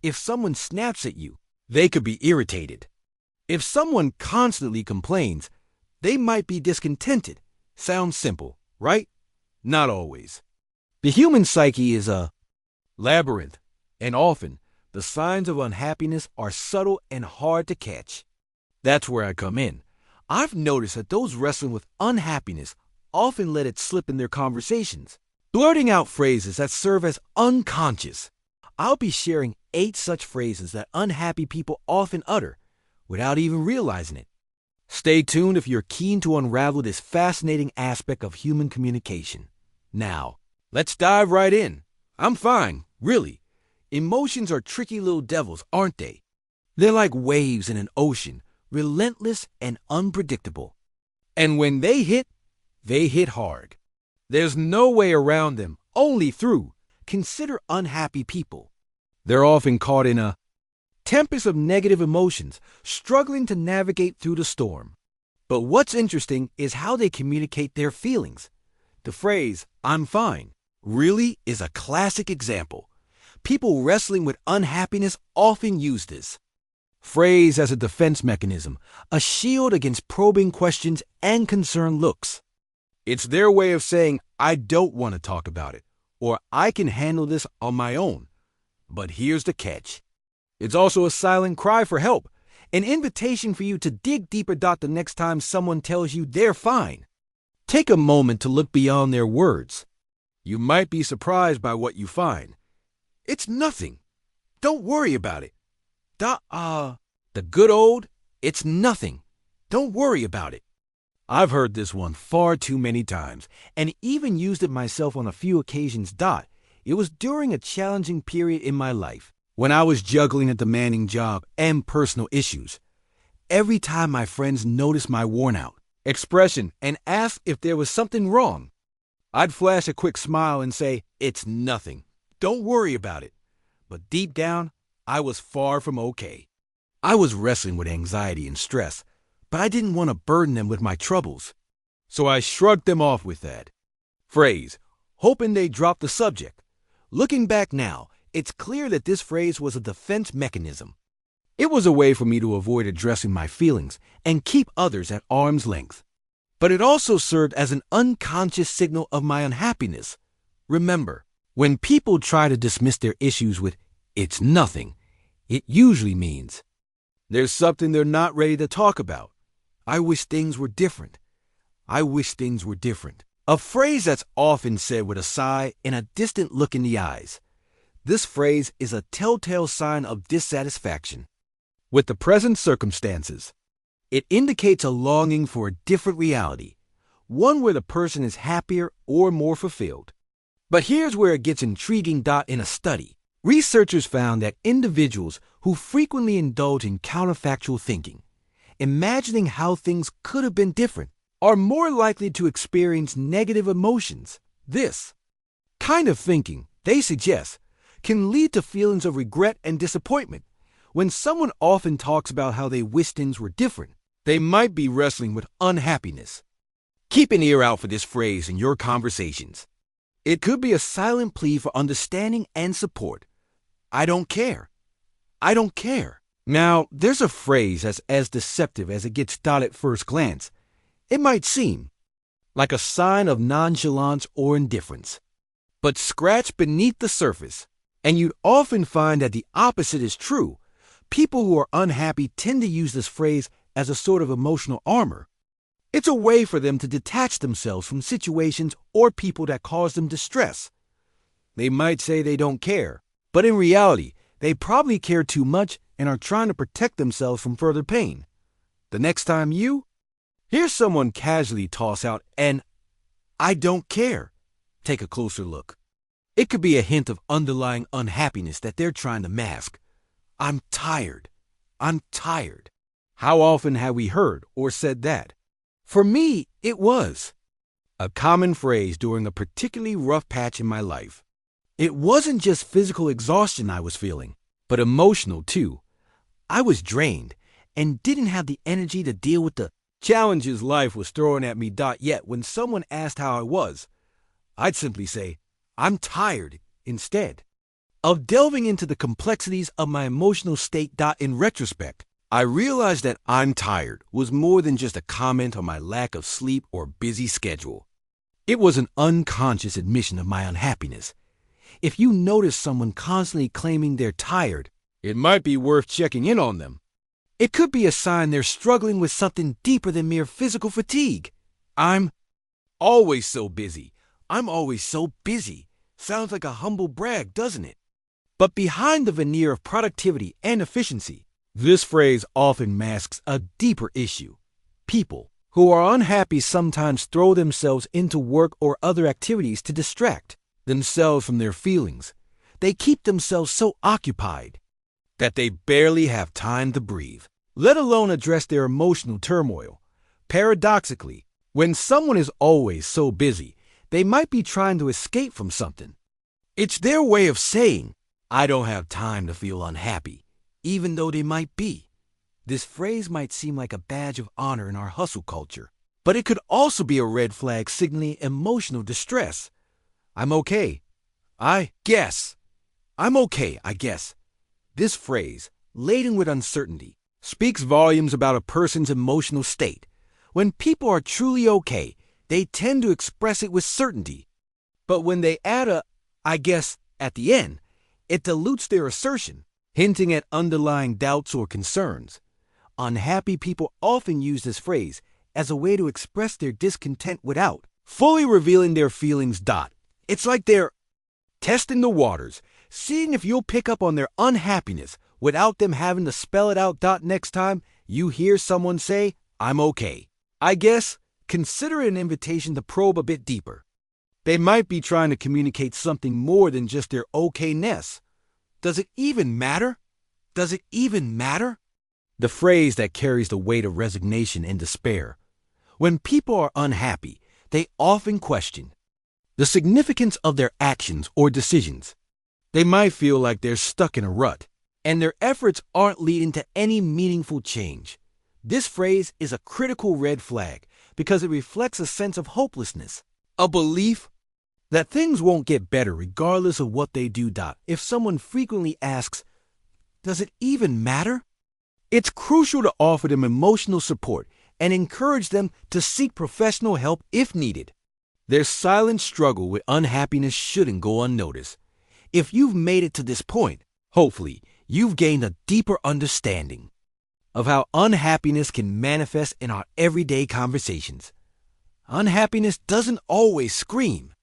If someone snaps at you, they could be irritated. If someone constantly complains, they might be discontented. Sounds simple, right? Not always. The human psyche is a labyrinth, and often the signs of unhappiness are subtle and hard to catch. That's where I come in. I've noticed that those wrestling with unhappiness often let it slip in their conversations, blurting out phrases that serve as unconscious. I'll be sharing 8 such phrases that unhappy people often utter without even realizing it. Stay tuned if you're keen to unravel this fascinating aspect of human communication. Now, let's dive right in. I'm fine, really. Emotions are tricky little devils, aren't they? They're like waves in an ocean, relentless and unpredictable. And when they hit hard. There's no way around them, only through. Consider unhappy people. They're often caught in a tempest of negative emotions, struggling to navigate through the storm. But what's interesting is how they communicate their feelings. The phrase, "I'm fine," really is a classic example. People wrestling with unhappiness often use this phrase as a defense mechanism, a shield against probing questions and concerned looks. It's their way of saying, "I don't want to talk about it," or "I can handle this on my own." But here's the catch. It's also a silent cry for help, an invitation for you to dig deeper. The next time someone tells you they're fine, take a moment to look beyond their words. You might be surprised by what you find. "It's nothing. Don't worry about it." The good old, "It's nothing. Don't worry about it." I've heard this one far too many times, and even used it myself on a few occasions. It was during a challenging period in my life, when I was juggling a demanding job and personal issues. Every time my friends noticed my worn-out expression and asked if there was something wrong, I'd flash a quick smile and say, "It's nothing. Don't worry about it." But deep down, I was far from okay. I was wrestling with anxiety and stress, but I didn't want to burden them with my troubles. So I shrugged them off with that phrase, hoping they'd drop the subject. Looking back now, it's clear that this phrase was a defense mechanism. It was a way for me to avoid addressing my feelings and keep others at arm's length. But it also served as an unconscious signal of my unhappiness. Remember, when people try to dismiss their issues with, "It's nothing," it usually means there's something they're not ready to talk about. "I wish things were different. I wish things were different." A phrase that's often said with a sigh and a distant look in the eyes. This phrase is a telltale sign of dissatisfaction with the present circumstances. It indicates a longing for a different reality, one where the person is happier or more fulfilled. But here's where it gets intriguing. In a study, researchers found that individuals who frequently indulge in counterfactual thinking, imagining how things could have been different, are more likely to experience negative emotions. This kind of thinking, they suggest, can lead to feelings of regret and disappointment. When someone often talks about how they wish things were different, they might be wrestling with unhappiness. Keep an ear out for this phrase in your conversations. It could be a silent plea for understanding and support. "I don't care. I don't care." Now, there's a phrase that's as deceptive as it gets at first glance. It might seem like a sign of nonchalance or indifference. But scratch beneath the surface, and you'd often find that the opposite is true. People who are unhappy tend to use this phrase as a sort of emotional armor. It's a way for them to detach themselves from situations or people that cause them distress. They might say they don't care, but in reality, they probably care too much and are trying to protect themselves from further pain. The next time you hear someone casually toss out an "I don't care," take a closer look. It could be a hint of underlying unhappiness that they're trying to mask. "I'm tired. I'm tired." How often have we heard or said that? For me, it was a common phrase during a particularly rough patch in my life. It wasn't just physical exhaustion I was feeling, but emotional too. I was drained and didn't have the energy to deal with the challenges life was throwing at me. Yet when someone asked how I was, I'd simply say, "I'm tired," instead. of delving into the complexities of my emotional state. In retrospect, I realized that "I'm tired" was more than just a comment on my lack of sleep or busy schedule. It was an unconscious admission of my unhappiness. If you notice someone constantly claiming they're tired, it might be worth checking in on them. It could be a sign they're struggling with something deeper than mere physical fatigue. "I'm always so busy. I'm always so busy" sounds like a humble brag, doesn't it? But behind the veneer of productivity and efficiency, this phrase often masks a deeper issue. People who are unhappy sometimes throw themselves into work or other activities to distract themselves from their feelings. They keep themselves so occupied that they barely have time to breathe, let alone address their emotional turmoil. Paradoxically, when someone is always so busy, they might be trying to escape from something. It's their way of saying, "I don't have time to feel unhappy," even though they might be. This phrase might seem like a badge of honor in our hustle culture, but it could also be a red flag signaling emotional distress. "I'm okay, I guess. I'm okay, I guess." This phrase, laden with uncertainty, speaks volumes about a person's emotional state. When people are truly okay, they tend to express it with certainty. But when they add a "I guess" at the end, it dilutes their assertion, hinting at underlying doubts or concerns. Unhappy people often use this phrase as a way to express their discontent without fully revealing their feelings. It's like they're testing the waters, seeing if you'll pick up on their unhappiness without them having to spell it out. Next time you hear someone say, "I'm okay, I guess," consider it an invitation to probe a bit deeper. They might be trying to communicate something more than just their okayness. Does it even matter? Does it even matter? The phrase that carries the weight of resignation and despair. When people are unhappy, they often question the significance of their actions or decisions. They might feel like they're stuck in a rut, and their efforts aren't leading to any meaningful change. This phrase is a critical red flag because it reflects a sense of hopelessness, a belief that things won't get better regardless of what they do. If someone frequently asks, "Does it even matter?" it's crucial to offer them emotional support and encourage them to seek professional help if needed. Their silent struggle with unhappiness shouldn't go unnoticed. If you've made it to this point, hopefully you've gained a deeper understanding of how unhappiness can manifest in our everyday conversations. Unhappiness doesn't always scream.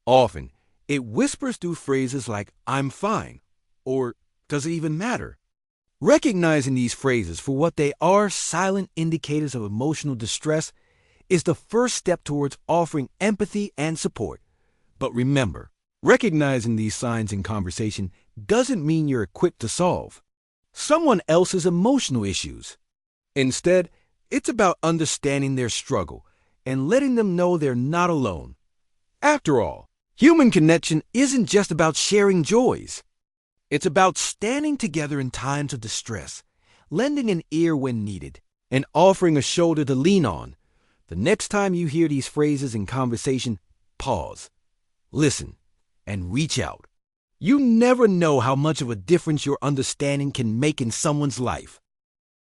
Often, it whispers through phrases like "I'm fine" or "Does it even matter?" Recognizing these phrases for what they are, silent indicators of emotional distress, is the first step towards offering empathy and support. But remember, recognizing these signs in conversation doesn't mean you're equipped to solve someone else's emotional issues. Instead, it's about understanding their struggle and letting them know they're not alone. After all, human connection isn't just about sharing joys. It's about standing together in times of distress, lending an ear when needed, and offering a shoulder to lean on. The next time you hear these phrases in conversation, pause, listen, and reach out. You never know how much of a difference your understanding can make in someone's life.